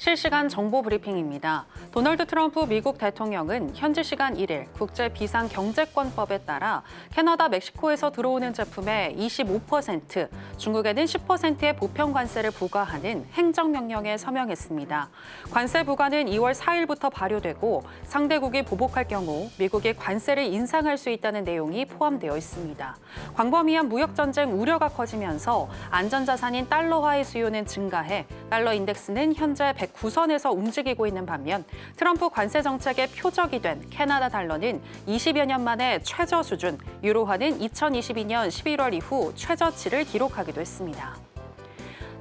실시간 정보 브리핑입니다. 도널드 트럼프 미국 대통령은 현지 시간 1일 국제 비상 경제권법에 따라 캐나다, 멕시코에서 들어오는 제품에 25%, 중국에는 10%의 보편 관세를 부과하는 행정명령에 서명했습니다. 관세 부과는 2월 4일부터 발효되고 상대국이 보복할 경우 미국이 관세를 인상할 수 있다는 내용이 포함되어 있습니다. 광범위한 무역 전쟁 우려가 커지면서 안전자산인 달러화의 수요는 증가해 달러 인덱스는 현재 109선에서 움직이고 있는 반면 트럼프 관세 정책의 표적이 된 캐나다 달러는 20여 년 만에 최저 수준, 유로화는 2022년 11월 이후 최저치를 기록하기도 했습니다.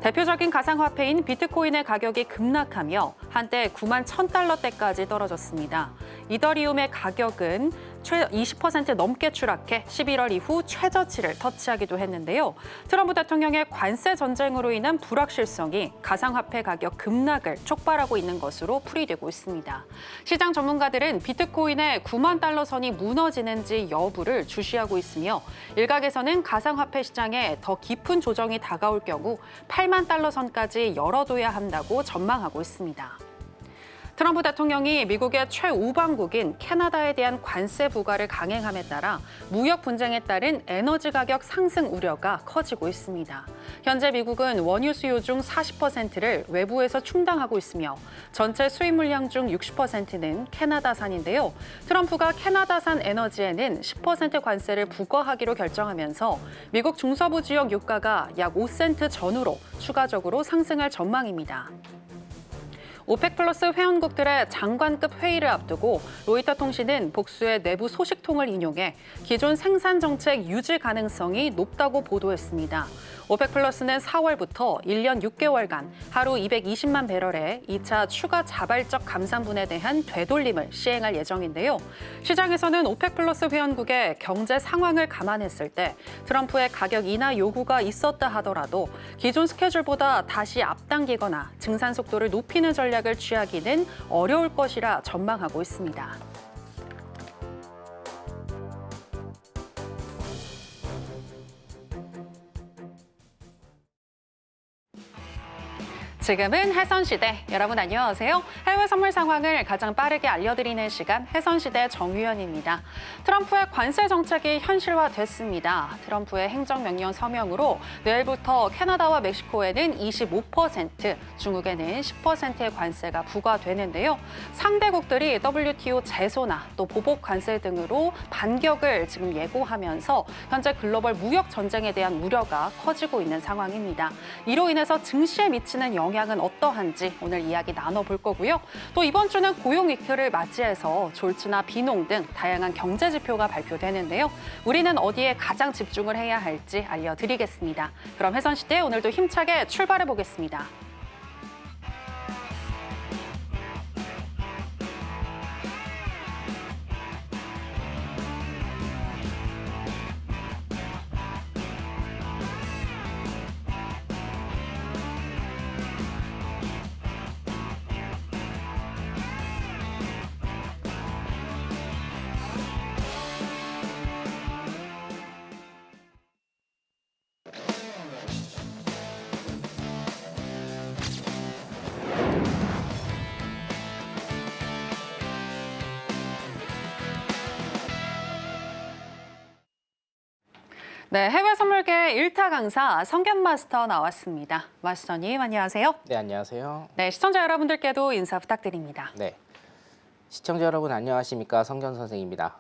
대표적인 가상화폐인 비트코인의 가격이 급락하며 한때 9만 1,000달러대까지 떨어졌습니다. 이더리움의 가격은 20% 넘게 추락해 11월 이후 최저치를 터치하기도 했는데요. 트럼프 대통령의 관세 전쟁으로 인한 불확실성이 가상화폐 가격 급락을 촉발하고 있는 것으로 풀이되고 있습니다. 시장 전문가들은 비트코인의 9만 달러 선이 무너지는지 여부를 주시하고 있으며 일각에서는 가상화폐 시장에 더 깊은 조정이 다가올 경우 8만 달러 선까지 열어둬야 한다고 전망하고 있습니다. 트럼프 대통령이 미국의 최우방국인 캐나다에 대한 관세 부과를 강행함에 따라 무역 분쟁에 따른 에너지 가격 상승 우려가 커지고 있습니다. 현재 미국은 원유 수요 중 40%를 외부에서 충당하고 있으며 전체 수입 물량 중 60%는 캐나다산인데요. 트럼프가 캐나다산 에너지에는 10% 관세를 부과하기로 결정하면서 미국 중서부 지역 유가가 약 5센트 전후로 추가적으로 상승할 전망입니다. 오펙 플러스 회원국들의 장관급 회의를 앞두고 로이터 통신은 복수의 내부 소식통을 인용해 기존 생산 정책 유지 가능성이 높다고 보도했습니다. 오펙 플러스는 4월부터 1년 6개월간 하루 220만 배럴의 2차 추가 자발적 감산분에 대한 되돌림을 시행할 예정인데요. 시장에서는 오펙 플러스 회원국의 경제 상황을 감안했을 때 트럼프의 가격 인하 요구가 있었다 하더라도 기존 스케줄보다 다시 앞당기거나 증산 속도를 높이는 전략을 취하기는 어려울 것이라 전망하고 있습니다. 지금은 해선시대. 여러분 안녕하세요. 해외 선물 상황을 가장 빠르게 알려드리는 시간 해선시대 정유현입니다. 트럼프의 관세 정책이 현실화됐습니다. 트럼프의 행정명령 서명으로 내일부터 캐나다와 멕시코에는 25%, 중국에는 10%의 관세가 부과되는데요. 상대국들이 WTO 제소나 또 보복 관세 등으로 반격을 지금 예고하면서 현재 글로벌 무역 전쟁에 대한 우려가 커지고 있는 상황입니다. 이로 인해서 증시에 미치는 영향은 어떠한지 오늘 이야기 나눠볼 거고요. 또 이번 주는 고용 위크를 맞이해서 졸지나 비농 등 다양한 경제 지표가 발표되는데요. 우리는 어디에 가장 집중을 해야 할지 알려드리겠습니다. 그럼 해선시대 오늘도 힘차게 출발해 보겠습니다. 네, 해외 선물계 1타 강사 성견 마스터 나왔습니다. 마스터님 안녕하세요. 네, 안녕하세요. 네, 시청자 여러분들께도 인사 부탁드립니다. 네, 시청자 여러분 안녕하십니까? 성견 선생입니다.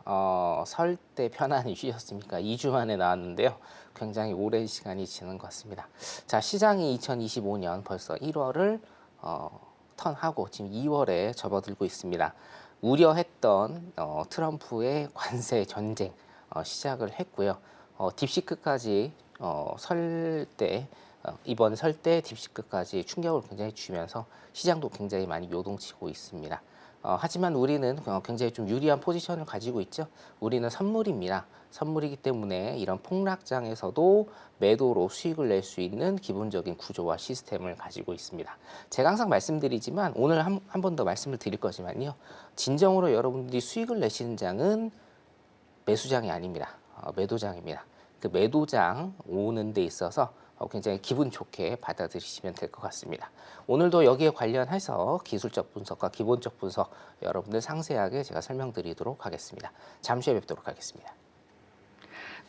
설 때 편안히 쉬셨습니까? 2주 만에 나왔는데요. 굉장히 오랜 시간이 지난 것 같습니다. 자, 시장이 2025년 벌써 1월을 턴하고 지금 2월에 접어들고 있습니다. 우려했던 트럼프의 관세 전쟁 시작을 했고요. 딥시크까지 이번 설 때 딥시크까지 충격을 굉장히 주면서 시장도 굉장히 많이 요동치고 있습니다. 하지만 우리는 굉장히 좀 유리한 포지션을 가지고 있죠. 우리는 선물입니다. 선물이기 때문에 이런 폭락장에서도 매도로 수익을 낼 수 있는 기본적인 구조와 시스템을 가지고 있습니다. 제가 항상 말씀드리지만 오늘 한 번 더 말씀을 드릴 거지만요. 진정으로 여러분들이 수익을 내시는 장은 매수장이 아닙니다. 매도장입니다. 그 매도장 오는 데 있어서 굉장히 기분 좋게 받아들이시면 될 것 같습니다. 오늘도 여기에 관련해서 기술적 분석과 기본적 분석 여러분들 상세하게 제가 설명드리도록 하겠습니다. 잠시 후에 뵙도록 하겠습니다.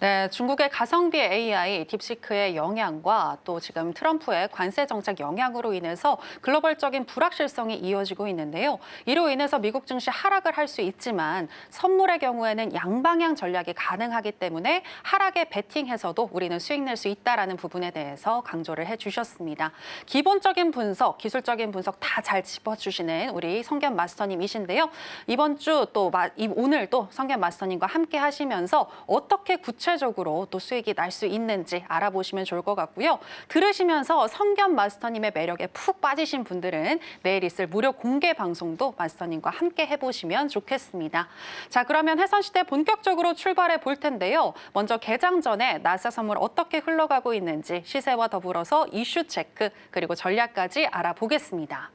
네, 중국의 가성비 AI 딥시크의 영향과 또 지금 트럼프의 관세 정책 영향으로 인해서 글로벌적인 불확실성이 이어지고 있는데요. 이로 인해서 미국 증시 하락을 할 수 있지만 선물의 경우에는 양방향 전략이 가능하기 때문에 하락에 베팅해서도 우리는 수익 낼 수 있다라는 부분에 대해서 강조를 해주셨습니다. 기본적인 분석, 기술적인 분석 다 잘 짚어주시는 우리 성견 마스터님이신데요. 이번 주 또 오늘 또 성견 마스터님과 함께 하시면서 어떻게 구체적으로 또 수익이 날 수 있는지 알아보시면 좋을 것 같고요. 들으시면서 성견 마스터님의 매력에 푹 빠지신 분들은 내일 있을 무료 공개 방송도 마스터님과 함께 해보시면 좋겠습니다. 자, 그러면 해선시대 본격적으로 출발해 볼 텐데요. 먼저 개장 전에 나스닥 선물 어떻게 흘러가고 있는지 시세와 더불어서 이슈 체크 그리고 전략까지 알아보겠습니다.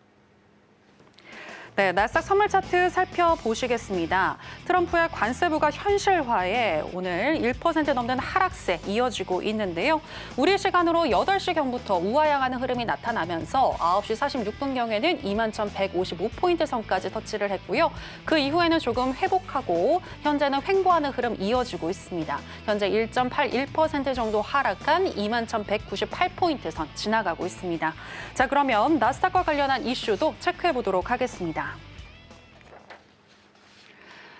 네, 나스닥 선물 차트 살펴보시겠습니다. 트럼프의 관세부가 현실화에 오늘 1% 넘는 하락세 이어지고 있는데요. 우리 시간으로 8시경부터 우하향하는 흐름이 나타나면서 9시 46분경에는 21,155포인트 선까지 터치를 했고요. 그 이후에는 조금 회복하고 현재는 횡보하는 흐름 이어지고 있습니다. 현재 1.81% 정도 하락한 21,198포인트 선 지나가고 있습니다. 자, 그러면 나스닥과 관련한 이슈도 체크해 보도록 하겠습니다.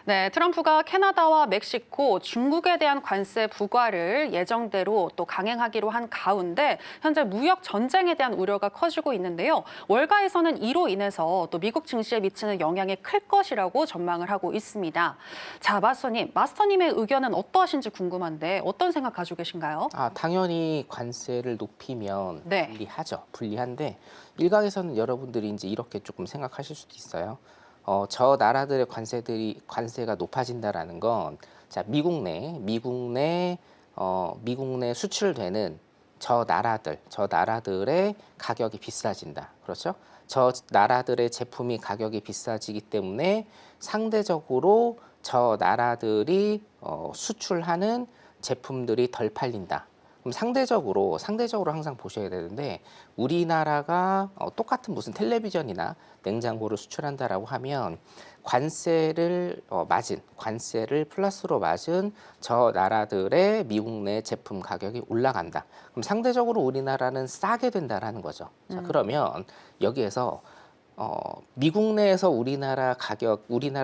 네, 트럼프가 캐나다와 멕시코, 중국에 대한 관세 부과를 예정대로 또 강행하기로 한 가운데 현재 무역 전쟁에 대한 우려가 커지고 있는데요. 월가에서는 이로 인해서 또 미국 증시에 미치는 영향이 클 것이라고 전망을 하고 있습니다. 자, 마스터님의 의견은 어떠하신지 궁금한데 어떤 생각 가지고 계신가요? 당연히 관세를 높이면 네. 불리하죠. 불리한데 일각에서는 여러분들이 이제 이렇게 조금 생각하실 수도 있어요. 저 나라들의 관세가 높아진다라는 건, 자, 미국 내 수출되는 저 나라들의 가격이 비싸진다. 그렇죠? 저 나라들의 제품이 가격이 비싸지기 때문에 상대적으로 저 나라들이 수출하는 제품들이 덜 팔린다. 그럼 상대적으로 항상 보셔야 되는데, 우리나라가 똑같은 무슨 텔레비전이나 냉장고를 수출한다라고 하면 관세를 플러스로 맞은 저 나라들의 미국 내 제품 가격이 올라간다. 그럼 상대적으로 우리나라는 싸게 된다라는 거죠. 자, 그러면 여기에서 미국 내에서 우리나라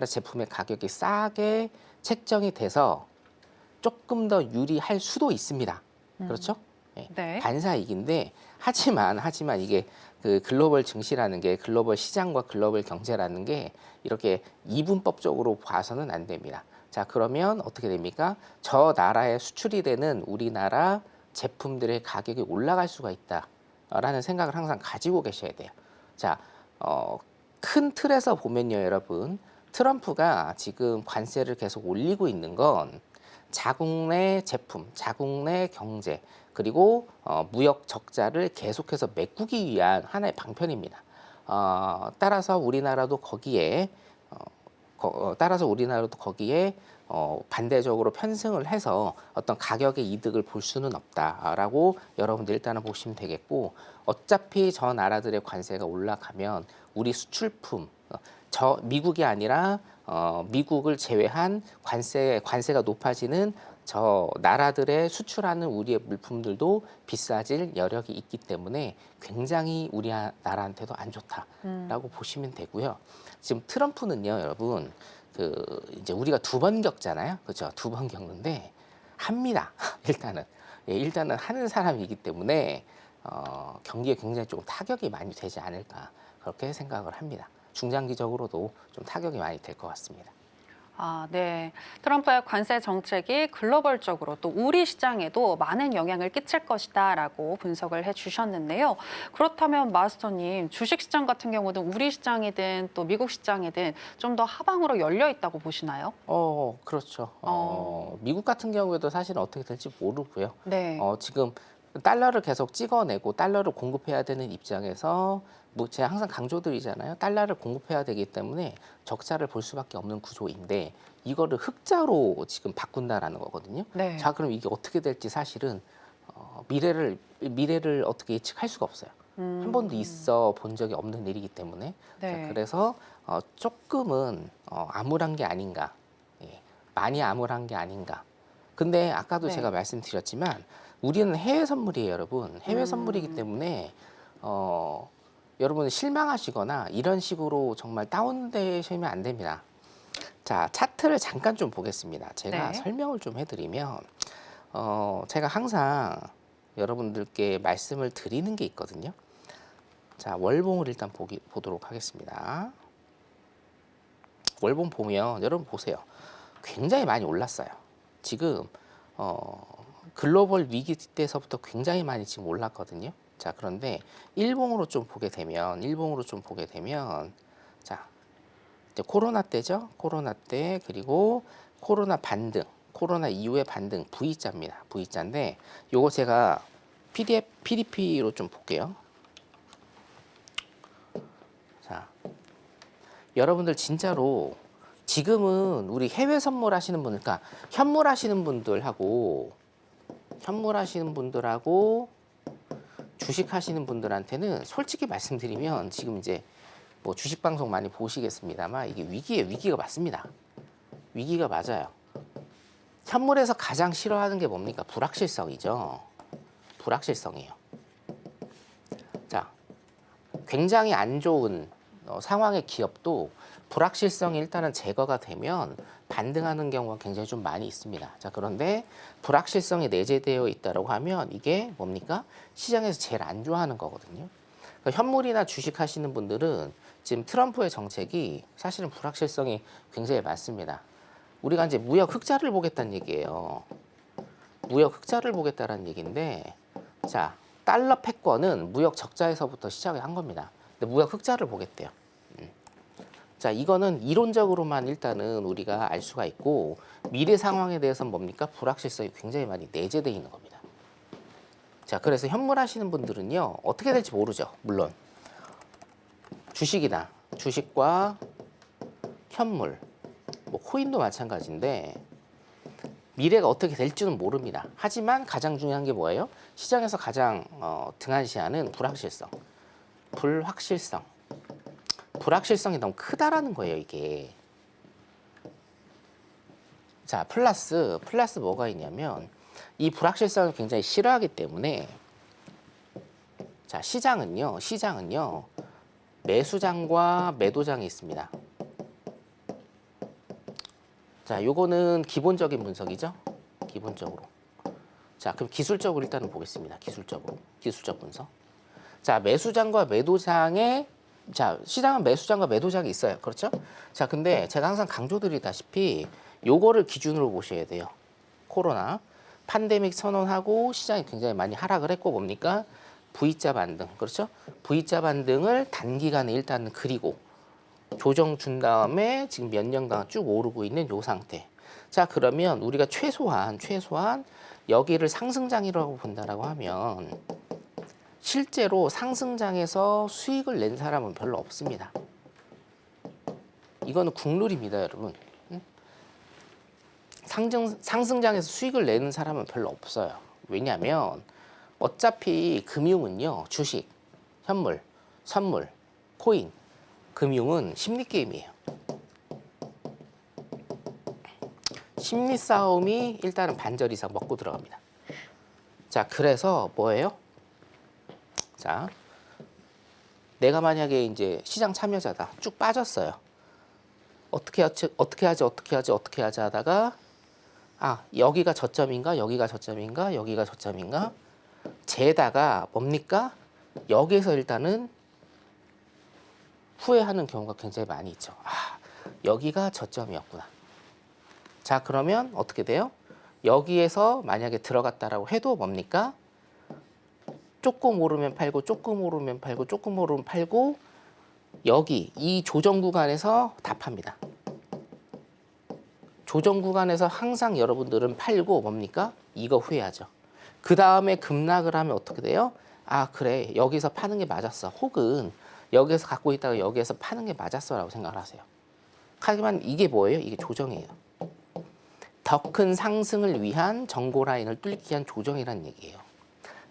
제품의 가격이 싸게 책정이 돼서 조금 더 유리할 수도 있습니다. 그렇죠? 네. 반사이익인데 하지만 이게 그 글로벌 증시라는 게, 글로벌 시장과 글로벌 경제라는 게 이렇게 이분법적으로 봐서는 안 됩니다. 자, 그러면 어떻게 됩니까? 저 나라에 수출이 되는 우리나라 제품들의 가격이 올라갈 수가 있다라는 생각을 항상 가지고 계셔야 돼요. 자, 큰 틀에서 보면요, 여러분, 트럼프가 지금 관세를 계속 올리고 있는 건 자국 내 제품, 자국 내 경제, 그리고 무역 적자를 계속해서 메꾸기 위한 하나의 방편입니다. 따라서 우리나라도 거기에 반대적으로 편승을 해서 어떤 가격의 이득을 볼 수는 없다라고 여러분들 일단은 보시면 되겠고, 어차피 저 나라들의 관세가 올라가면 우리 수출품, 저 미국이 아니라 미국을 제외한 관세가 높아지는 저 나라들의 수출하는 우리의 물품들도 비싸질 여력이 있기 때문에 굉장히 우리나라한테도 안 좋다라고 보시면 되고요. 지금 트럼프는요, 여러분, 이제 우리가 2번 겪잖아요, 그렇죠? 2번 겪는데 합니다. 일단은 하는 사람이기 때문에 경기에 굉장히 조금 타격이 많이 되지 않을까 그렇게 생각을 합니다. 중장기적으로도 좀 타격이 많이 될 것 같습니다. 네. 트럼프의 관세 정책이 글로벌적으로 또 우리 시장에도 많은 영향을 끼칠 것이다라고 분석을 해주셨는데요. 그렇다면 마스터님, 주식시장 같은 경우는 우리 시장이든 또 미국 시장이든 좀 더 하방으로 열려 있다고 보시나요? 그렇죠. 미국 같은 경우에도 사실은 어떻게 될지 모르고요. 네. 지금 달러를 계속 찍어내고 달러를 공급해야 되는 입장에서 제가 항상 강조드리잖아요. 달러를 공급해야 되기 때문에 적자를 볼 수밖에 없는 구조인데 이거를 흑자로 지금 바꾼다라는 거거든요. 네. 자, 그럼 이게 어떻게 될지 사실은 미래를 어떻게 예측할 수가 없어요. 한 번도 있어 본 적이 없는 일이기 때문에. 네. 자, 그래서 조금은 암울한 게 아닌가. 예, 많이 암울한 게 아닌가. 근데 아까도 네. 제가 말씀드렸지만 우리는 해외 선물이에요, 여러분. 해외 선물이기 때문에 여러분 실망하시거나 이런 식으로 정말 다운되시면 안 됩니다. 자, 차트를 잠깐 좀 보겠습니다. 제가 네. 설명을 좀 해드리면 제가 항상 여러분들께 말씀을 드리는 게 있거든요. 자, 월봉을 일단 보도록 하겠습니다. 월봉 보면 여러분 보세요. 굉장히 많이 올랐어요. 지금 글로벌 위기 때서부터 굉장히 많이 지금 올랐거든요. 자, 그런데 일봉으로 좀 보게 되면 자, 이제 코로나 때죠. 코로나 때 그리고 코로나 반등, 코로나 이후의 반등 V자입니다. V자인데 요거 제가 PDF로 좀 볼게요. 자, 여러분들 진짜로 지금은 우리 해외 선물 하시는 분들, 그러니까 현물 하시는 분들하고 주식 하시는 분들한테는 솔직히 말씀드리면 지금 이제 뭐 주식 방송 많이 보시겠습니다만 이게 위기가 맞습니다. 위기가 맞아요. 현물에서 가장 싫어하는 게 뭡니까? 불확실성이죠. 불확실성이에요. 자, 굉장히 안 좋은 상황의 기업도 불확실성이 일단은 제거가 되면 반등하는 경우가 굉장히 좀 많이 있습니다. 자, 그런데 불확실성이 내재되어 있다고 하면 이게 뭡니까? 시장에서 제일 안 좋아하는 거거든요. 그러니까 현물이나 주식 하시는 분들은 지금 트럼프의 정책이 사실은 불확실성이 굉장히 많습니다. 우리가 이제 무역 흑자를 보겠다는 얘기예요. 무역 흑자를 보겠다는 얘기인데, 자, 달러 패권은 무역 적자에서부터 시작을 한 겁니다. 근데 무역 흑자를 보겠대요. 자, 이거는 이론적으로만 일단은 우리가 알 수가 있고 미래 상황에 대해서는 뭡니까? 불확실성이 굉장히 많이 내재되어 있는 겁니다. 자, 그래서 현물 하시는 분들은요, 어떻게 될지 모르죠. 물론 주식과 현물, 뭐 코인도 마찬가지인데 미래가 어떻게 될지는 모릅니다. 하지만 가장 중요한 게 뭐예요? 시장에서 가장 등한시하는 불확실성이 너무 크다라는 거예요, 이게. 자, 플러스 뭐가 있냐면 이 불확실성을 굉장히 싫어하기 때문에 자, 시장은요. 매수장과 매도장이 있습니다. 자, 요거는 기본적인 분석이죠. 기본적으로. 자, 그럼 기술적으로 일단은 보겠습니다. 기술적 분석. 자, 시장은 매수장과 매도장이 있어요. 그렇죠? 자, 근데 제가 항상 강조드리다시피 요거를 기준으로 보셔야 돼요. 코로나 팬데믹 선언하고 시장이 굉장히 많이 하락을 했고 뭡니까? V자 반등. 그렇죠? V자 반등을 단기간에 일단은 그리고 조정 준 다음에 지금 몇 년간 쭉 오르고 있는 요 상태. 자, 그러면 우리가 최소한 여기를 상승장이라고 본다라고 하면 실제로 상승장에서 수익을 낸 사람은 별로 없습니다. 이거는 국룰입니다, 여러분. 상승장에서 수익을 내는 사람은 별로 없어요. 왜냐하면 어차피 금융은요, 주식, 현물, 선물, 코인, 금융은 심리 게임이에요. 심리 싸움이 일단은 반절 이상 먹고 들어갑니다. 자, 그래서 뭐예요? 자, 내가 만약에 이제 시장 참여자다. 쭉 빠졌어요. 어떻게 하지 하다가 여기가 저점인가? 재다가 뭡니까? 여기에서 일단은 후회하는 경우가 굉장히 많이 있죠. 여기가 저점이었구나. 자, 그러면 어떻게 돼요? 여기에서 만약에 들어갔다라고 해도 뭡니까? 조금 오르면 팔고 여기 이 조정 구간에서 다 팝니다. 조정 구간에서 항상 여러분들은 팔고 뭡니까? 이거 후회하죠. 그 다음에 급락을 하면 어떻게 돼요? 그래, 여기서 파는 게 맞았어. 혹은 여기에서 갖고 있다가 여기에서 파는 게 맞았어 라고 생각을 하세요. 하지만 이게 뭐예요? 이게 조정이에요. 더 큰 상승을 위한 정고 라인을 뚫기 위한 조정이라는 얘기예요.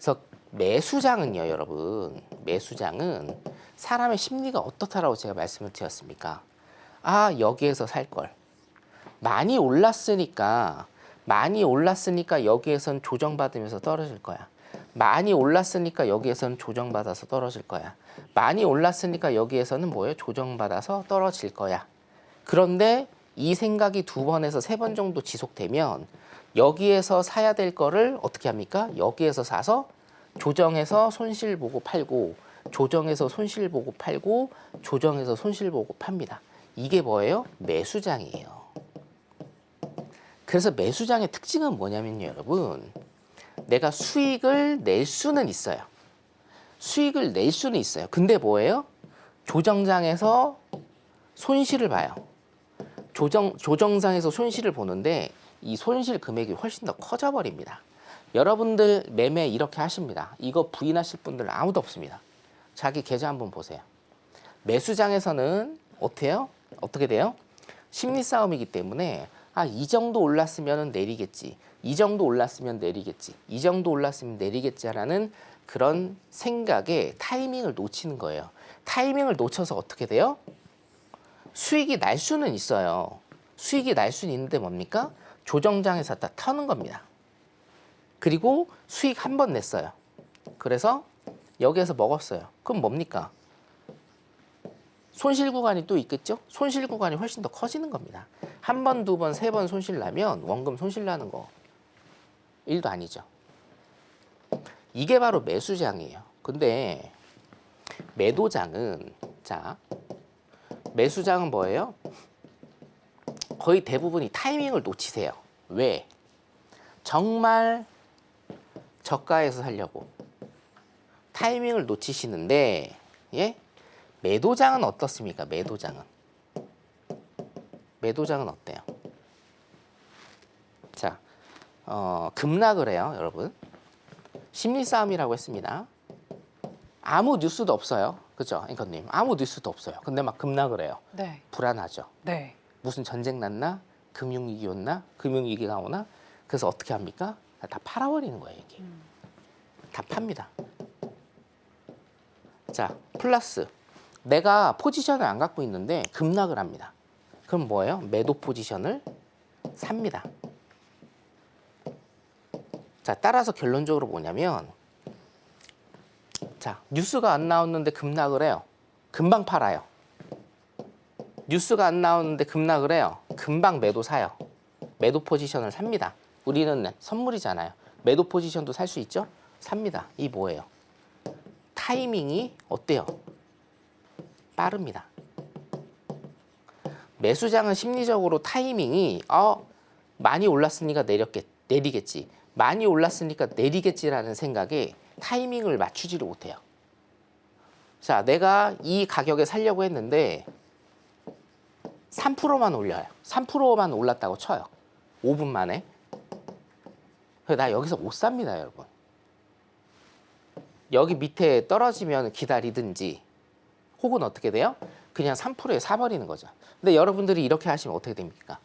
그래서 매수장은요, 여러분. 매수장은 사람의 심리가 어떻다라고 제가 말씀을 드렸습니까? 아, 여기에서 살 걸. 많이 올랐으니까 여기에선 조정받으면서 떨어질 거야. 많이 올랐으니까 여기에서는 조정받아서 떨어질 거야. 많이 올랐으니까 여기에서는 뭐예요? 조정받아서 떨어질 거야. 그런데 이 생각이 2번에서 3번 정도 지속되면 여기에서 사야 될 거를 어떻게 합니까? 여기에서 사서 조정해서 손실 보고 팔고, 조정해서 손실 보고 팔고, 조정해서 손실 보고 팝니다. 이게 뭐예요? 매수장이에요. 그래서 매수장의 특징은 뭐냐면요, 여러분. 내가 수익을 낼 수는 있어요. 수익을 낼 수는 있어요. 근데 뭐예요? 조정장에서 손실을 봐요. 조정장에서 손실을 보는데 이 손실 금액이 훨씬 더 커져 버립니다. 여러분들 매매 이렇게 하십니다. 이거 부인하실 분들 아무도 없습니다. 자기 계좌 한번 보세요. 매수장에서는 어떻게 돼요? 심리 싸움이기 때문에 아, 이 정도 올랐으면 내리겠지. 이 정도 올랐으면 내리겠지. 이 정도 올랐으면 내리겠지라는 그런 생각에 타이밍을 놓치는 거예요. 타이밍을 놓쳐서 어떻게 돼요? 수익이 날 수는 있어요. 수익이 날 수는 있는데 뭡니까? 조정장에서 다 터는 겁니다. 그리고 수익 한 번 냈어요. 그래서 여기에서 먹었어요. 그럼 뭡니까? 손실 구간이 또 있겠죠? 손실 구간이 훨씬 더 커지는 겁니다. 한 번, 2번, 3번 손실 나면 원금 손실 나는 거 1도 아니죠. 이게 바로 매수장이에요. 근데 매도장은 매수장은 뭐예요? 거의 대부분이 타이밍을 놓치세요. 왜? 정말 저가에서 살려고 타이밍을 놓치시는데, 예? 매도장은 어떻습니까? 매도장은 어때요? 자, 급락을 해요, 여러분. 심리 싸움이라고 했습니다. 아무 뉴스도 없어요. 그죠, 앵커님? 아무 뉴스도 없어요. 근데 막 급락을 해요. 네. 불안하죠. 네. 무슨 전쟁 났나? 금융위기 온나? 금융위기가 오나? 그래서 어떻게 합니까? 다 팔아버리는 거예요, 이게. 다 팝니다. 자, 플러스. 내가 포지션을 안 갖고 있는데 급락을 합니다. 그럼 뭐예요? 매도 포지션을 삽니다. 자, 따라서 결론적으로 뭐냐면, 자, 뉴스가 안 나왔는데 급락을 해요. 금방 팔아요. 뉴스가 안 나오는데 급락을 해요. 금방 매도 사요. 매도 포지션을 삽니다. 우리는 선물이잖아요. 매도 포지션도 살 수 있죠? 삽니다. 이 뭐예요? 타이밍이 어때요? 빠릅니다. 매수장은 심리적으로 타이밍이 많이 올랐으니까 내리겠지. 많이 올랐으니까 내리겠지라는 생각에 타이밍을 맞추지를 못해요. 자, 내가 이 가격에 살려고 했는데 3%만 올려요. 3%만 올랐다고 쳐요. 5분 만에. 나 여기서 못 삽니다, 여러분. 여기 밑에 떨어지면 기다리든지 혹은 어떻게 돼요? 그냥 3%에 사버리는 거죠. 근데 여러분들이 이렇게 하시면 어떻게 됩니까?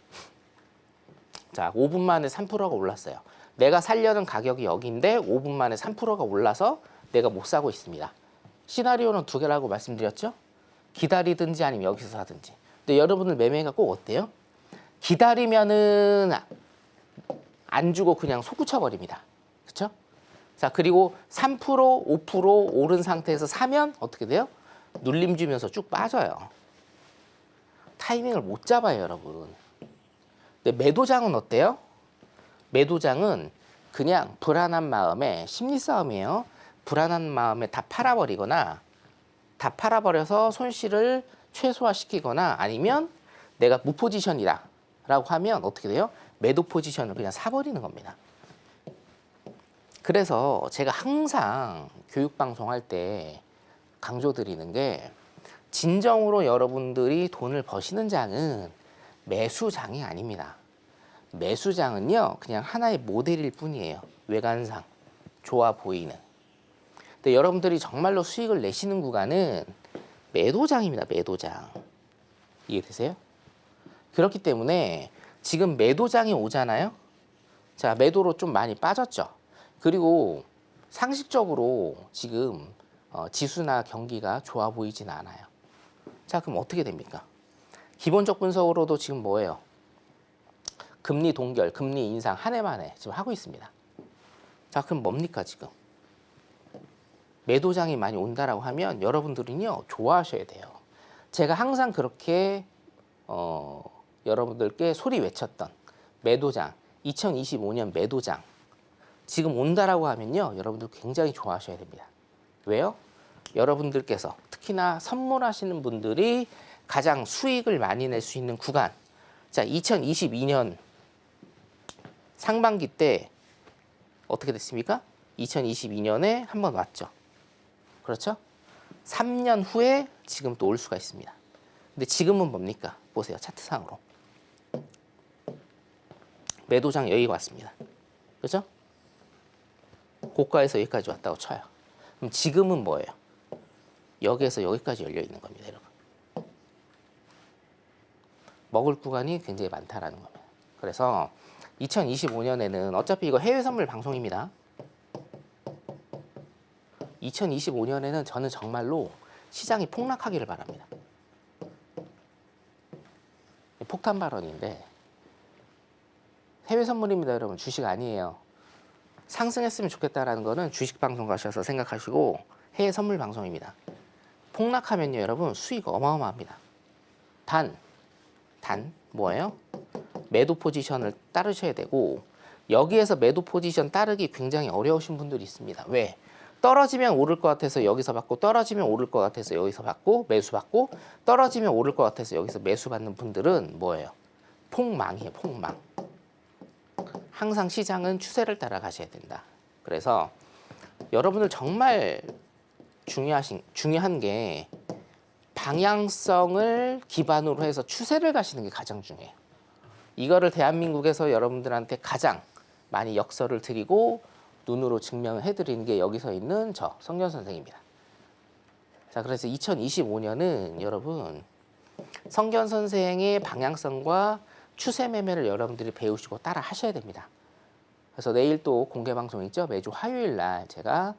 자, 5분 만에 3%가 올랐어요. 내가 살려는 가격이 여기인데 5분 만에 3%가 올라서 내가 못 사고 있습니다. 시나리오는 2개라고 말씀드렸죠? 기다리든지 아니면 여기서 사든지. 근데 여러분들 매매가 꼭 어때요? 기다리면은 안 주고 그냥 솟구쳐 버립니다. 그렇죠? 자, 그리고 3%, 5% 오른 상태에서 사면 어떻게 돼요? 눌림 주면서 쭉 빠져요. 타이밍을 못 잡아요, 여러분. 근데 매도장은 어때요? 매도장은 그냥 불안한 마음에 심리 싸움이에요. 불안한 마음에 다 팔아버리거나 다 팔아버려서 손실을 최소화시키거나 아니면 내가 무포지션이라 라고 하면 어떻게 돼요? 매도 포지션을 그냥 사버리는 겁니다. 그래서 제가 항상 교육방송할 때 강조드리는 게 진정으로 여러분들이 돈을 버시는 장은 매수장이 아닙니다. 매수장은요, 그냥 하나의 모델일 뿐이에요. 외관상 좋아 보이는. 근데 여러분들이 정말로 수익을 내시는 구간은 매도장입니다. 매도장. 이해되세요? 그렇기 때문에 지금 매도장이 오잖아요. 자, 매도로 좀 많이 빠졌죠. 그리고 상식적으로 지금 지수나 경기가 좋아 보이진 않아요. 자, 그럼 어떻게 됩니까? 기본적 분석으로도 지금 뭐예요? 금리 동결, 금리 인상 한 해 만에 지금 하고 있습니다. 자, 그럼 뭡니까 지금? 매도장이 많이 온다라고 하면 여러분들은요 좋아하셔야 돼요. 제가 항상 그렇게 여러분들께 소리 외쳤던 매도장, 2025년 매도장 지금 온다라고 하면요 여러분들 굉장히 좋아하셔야 됩니다. 왜요? 여러분들께서 특히나 선물하시는 분들이 가장 수익을 많이 낼 수 있는 구간. 자, 2022년 상반기 때 어떻게 됐습니까? 2022년에 한번 왔죠. 그렇죠? 3년 후에 지금 또 올 수가 있습니다. 근데 지금은 뭡니까? 보세요. 차트상으로. 매도장 여기 왔습니다. 그렇죠? 고가에서 여기까지 왔다고 쳐요. 그럼 지금은 뭐예요? 여기에서 여기까지 열려 있는 겁니다, 여러분. 먹을 구간이 굉장히 많다라는 겁니다. 그래서 2025년에는 어차피 이거 해외 선물 방송입니다. 2025년에는 저는 정말로 시장이 폭락하기를 바랍니다. 폭탄 발언인데 해외 선물입니다, 여러분. 주식 아니에요. 상승했으면 좋겠다라는 거는 주식 방송 가셔서 생각하시고 해외 선물 방송입니다. 폭락하면요, 여러분 수익 어마어마합니다. 단 뭐예요? 매도 포지션을 따르셔야 되고 여기에서 매도 포지션 따르기 굉장히 어려우신 분들이 있습니다. 왜? 떨어지면 오를 것 같아서 여기서 받고 떨어지면 오를 것 같아서 여기서 받고 매수 받고 떨어지면 오를 것 같아서 여기서 매수 받는 분들은 뭐예요? 폭망이에요. 폭망. 항상 시장은 추세를 따라가셔야 된다. 그래서 여러분들 정말 중요한 게 방향성을 기반으로 해서 추세를 가시는 게 가장 중요해요. 이거를 대한민국에서 여러분들한테 가장 많이 역설을 드리고 눈으로 증명을 해드리는 게 여기서 있는 저 성견 선생입니다. 자, 그래서 2025년은 여러분 성견 선생의 방향성과 추세 매매를 여러분들이 배우시고 따라 하셔야 됩니다. 그래서 내일 또 공개 방송 있죠. 매주 화요일 날 제가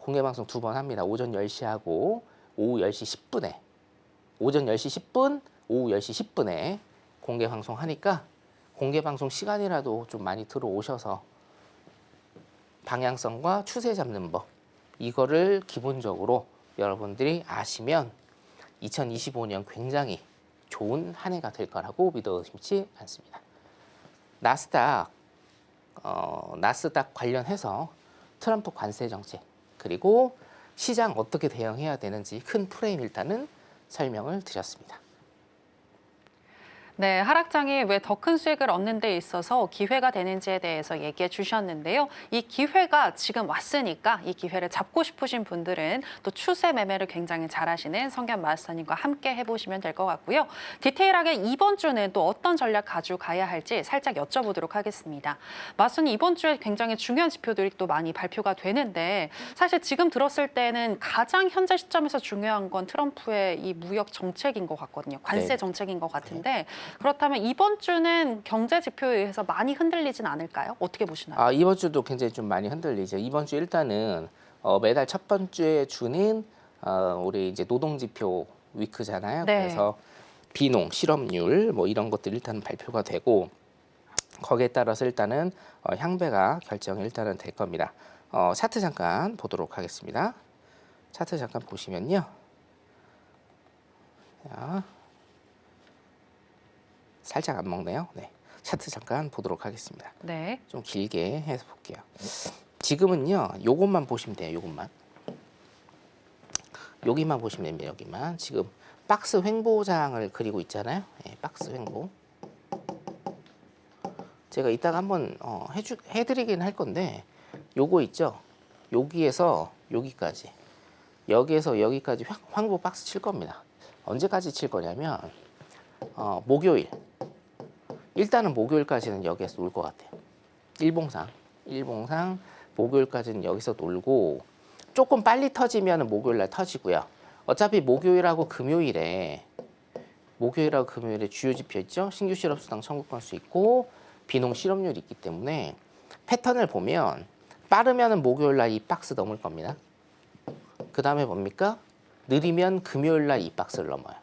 공개 방송 2번 합니다. 오전 10시 하고 오후 10시 10분에 오전 10시 10분, 오후 10시 10분에 공개 방송 하니까 공개 방송 시간이라도 좀 많이 들어오셔서 방향성과 추세 잡는 법 이거를 기본적으로 여러분들이 아시면 2025년 굉장히 좋은 한 해가 될 거라고 믿어 의심치 않습니다. 나스닥 관련해서 트럼프 관세 정책 그리고 시장 어떻게 대응해야 되는지 큰 프레임 일단은 설명을 드렸습니다. 네, 하락장이 왜 더 큰 수익을 얻는 데 있어서 기회가 되는지에 대해서 얘기해 주셨는데요. 이 기회가 지금 왔으니까 이 기회를 잡고 싶으신 분들은 또 추세 매매를 굉장히 잘하시는 성견 마스터님과 함께 해보시면 될 것 같고요. 디테일하게 이번 주는 또 어떤 전략 가져가야 할지 살짝 여쭤보도록 하겠습니다. 마스터님, 이번 주에 굉장히 중요한 지표들이 또 많이 발표가 되는데 사실 지금 들었을 때는 가장 현재 시점에서 중요한 건 트럼프의 이 무역 정책인 것 같거든요. 관세 네. 정책인 것 같은데 그렇다면 이번 주는 경제 지표에 의해서 많이 흔들리진 않을까요? 어떻게 보시나요? 이번 주도 굉장히 좀 많이 흔들리죠. 이번 주 일단은 매달 첫 번째 주는 우리 이제 노동 지표 위크잖아요. 네. 그래서 비농, 실업률 뭐 이런 것들 일단 발표가 되고 거기에 따라서 일단은 향배가 결정이 일단은 될 겁니다. 차트 잠깐 보도록 하겠습니다. 차트 잠깐 보시면요. 자, 살짝 안 먹네요. 네. 차트 잠깐 보도록 하겠습니다. 네. 좀 길게 해서 볼게요. 지금은요. 요것만 보시면 돼요. 요것만. 여기만 보시면 됩니다. 여기만. 지금 박스 횡보장을 그리고 있잖아요. 네, 박스 횡보. 제가 이따가 한번 해드리긴 할 건데 요거 있죠. 여기에서 여기까지. 여기에서 여기까지 횡보 박스 칠 겁니다. 언제까지 칠 거냐면 목요일. 일단은 목요일까지는 여기에서 놀 것 같아요. 일봉상 목요일까지는 여기서 놀고 조금 빨리 터지면 목요일날 터지고요. 어차피 목요일하고 금요일에 주요 지표 있죠. 신규 실업수당 청구 건수 있고 비농 실업률이 있기 때문에 패턴을 보면 빠르면은 목요일 날 이 박스 넘을 겁니다. 그 다음에 뭡니까? 느리면 금요일 날 이 박스를 넘어요.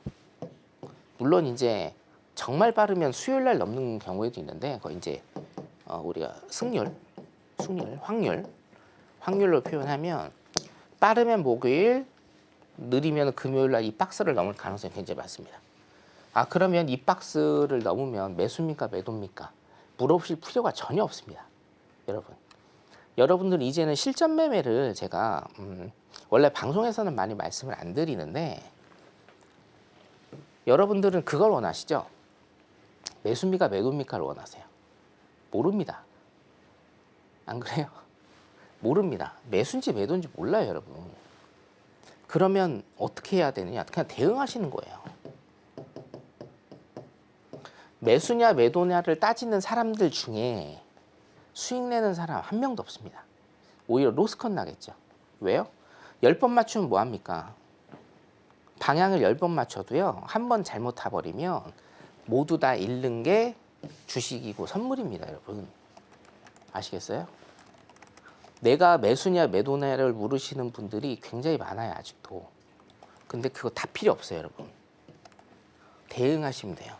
물론 이제 정말 빠르면 수요일 날 넘는 경우에도 있는데 그거 이제 우리가 확률로 표현하면 빠르면 목요일, 느리면 금요일 날 이 박스를 넘을 가능성이 굉장히 많습니다. 그러면 이 박스를 넘으면 매수입니까 매도입니까? 물어보실 필요가 전혀 없습니다. 여러분들 이제는 실전 매매를 제가 원래 방송에서는 많이 말씀을 안 드리는데 여러분들은 그걸 원하시죠? 매수입니까 매도입니까를 원하세요. 모릅니다. 안 그래요? 모릅니다. 매수인지 매도인지 몰라요, 여러분. 그러면 어떻게 해야 되느냐? 그냥 대응하시는 거예요. 매수냐 매도냐를 따지는 사람들 중에 수익 내는 사람 한 명도 없습니다. 오히려 로스컷 나겠죠. 왜요? 10번 맞추면 뭐합니까? 방향을 10번 맞춰도요. 한 번 잘못 타버리면 모두 다 잃는 게 주식이고 선물입니다. 여러분. 아시겠어요? 내가 매수냐 매도냐를 물으시는 분들이 굉장히 많아요. 아직도. 근데 그거 다 필요 없어요. 여러분. 대응하시면 돼요.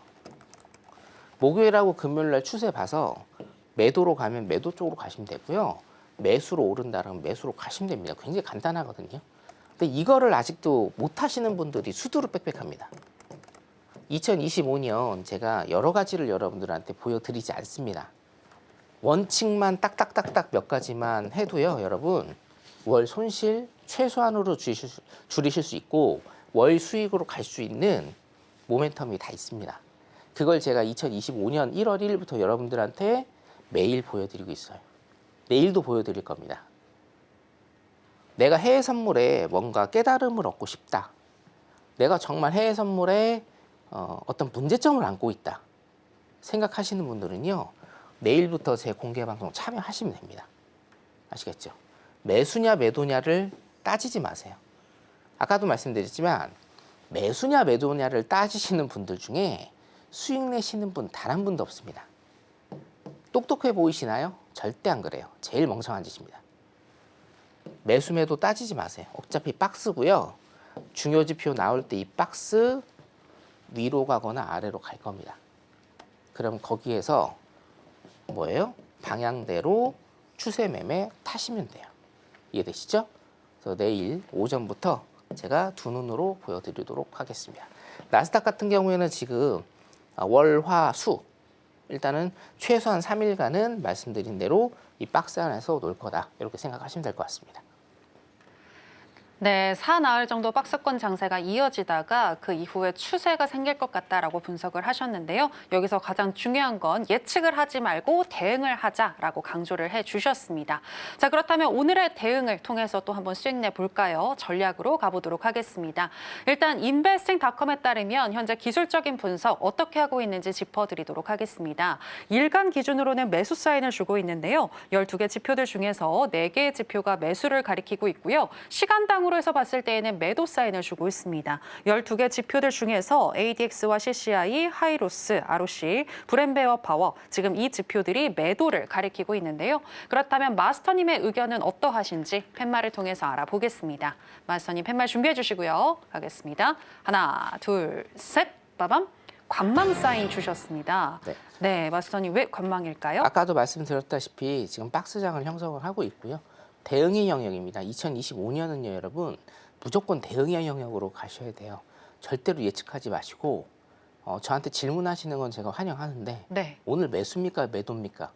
목요일하고 금요일날 추세 봐서 매도로 가면 매도 쪽으로 가시면 되고요. 매수로 오른다 그러면 매수로 가시면 됩니다. 굉장히 간단하거든요. 근데 이거를 아직도 못 하시는 분들이 수두룩 빽빽합니다. 2025년 제가 여러 가지를 여러분들한테 보여드리지 않습니다. 원칙만 딱딱딱딱 몇 가지만 해도요. 여러분 월 손실 최소한으로 줄이실 수 있고 월 수익으로 갈 수 있는 모멘텀이 다 있습니다. 그걸 제가 2025년 1월 1일부터 여러분들한테 매일 보여드리고 있어요. 내일도 보여드릴 겁니다. 내가 해외 선물에 뭔가 깨달음을 얻고 싶다. 내가 정말 해외 선물에 어떤 문제점을 안고 있다. 생각하시는 분들은요. 내일부터 제 공개 방송 참여하시면 됩니다. 아시겠죠? 매수냐 매도냐를 따지지 마세요. 아까도 말씀드렸지만 매수냐 매도냐를 따지시는 분들 중에 수익 내시는 분 단 한 분도 없습니다. 똑똑해 보이시나요? 절대 안 그래요. 제일 멍청한 짓입니다. 매수 매도 따지지 마세요. 어차피 박스고요. 중요 지표 나올 때 이 박스 위로 가거나 아래로 갈 겁니다. 그럼 거기에서 뭐예요? 방향대로 추세 매매 타시면 돼요. 이해되시죠? 그래서 내일 오전부터 제가 두 눈으로 보여드리도록 하겠습니다. 나스닥 같은 경우에는 지금 월, 화, 수 일단은 최소한 3일간은 말씀드린 대로 이 박스 안에서 놀 거다. 이렇게 생각하시면 될 것 같습니다. 네, 사나흘 정도 박스권 장세가 이어지다가 그 이후에 추세가 생길 것 같다라고 분석을 하셨는데요. 여기서 가장 중요한 건 예측을 하지 말고 대응을 하자라고 강조를 해주셨습니다. 자, 그렇다면 오늘의 대응을 통해서 또 한번 수익 내볼까요? 전략으로 가보도록 하겠습니다. 일단 investing.com에 따르면 현재 기술적인 분석 어떻게 하고 있는지 짚어드리도록 하겠습니다. 일간 기준으로는 매수 사인을 주고 있는데요. 12개 지표들 중에서 4개의 지표가 매수를 가리키고 있고요. 시간당으로 해서 봤을 때에는 매도 사인을 주고 있습니다. 12개 지표들 중에서 ADX와 CCI, 하이로스, ROC, 브랜베어 파워 지금 이 지표들이 매도를 가리키고 있는데요. 그렇다면 마스터님의 의견은 어떠하신지 팻말을 통해서 알아보겠습니다. 마스터님 팻말 준비해 주시고요. 가겠습니다. 하나, 둘, 셋, 빠밤. 관망 사인 주셨습니다. 네, 마스터님 왜 관망일까요? 아까도 말씀드렸다시피 지금 박스장을 형성을 하고 있고요. 대응의 영역입니다. 2025년은요, 여러분 무조건 대응의 영역으로 가셔야 돼요. 절대로 예측하지 마시고 저한테 질문하시는 건 제가 환영하는데 네. 오늘 매수입니까, 매도입니까?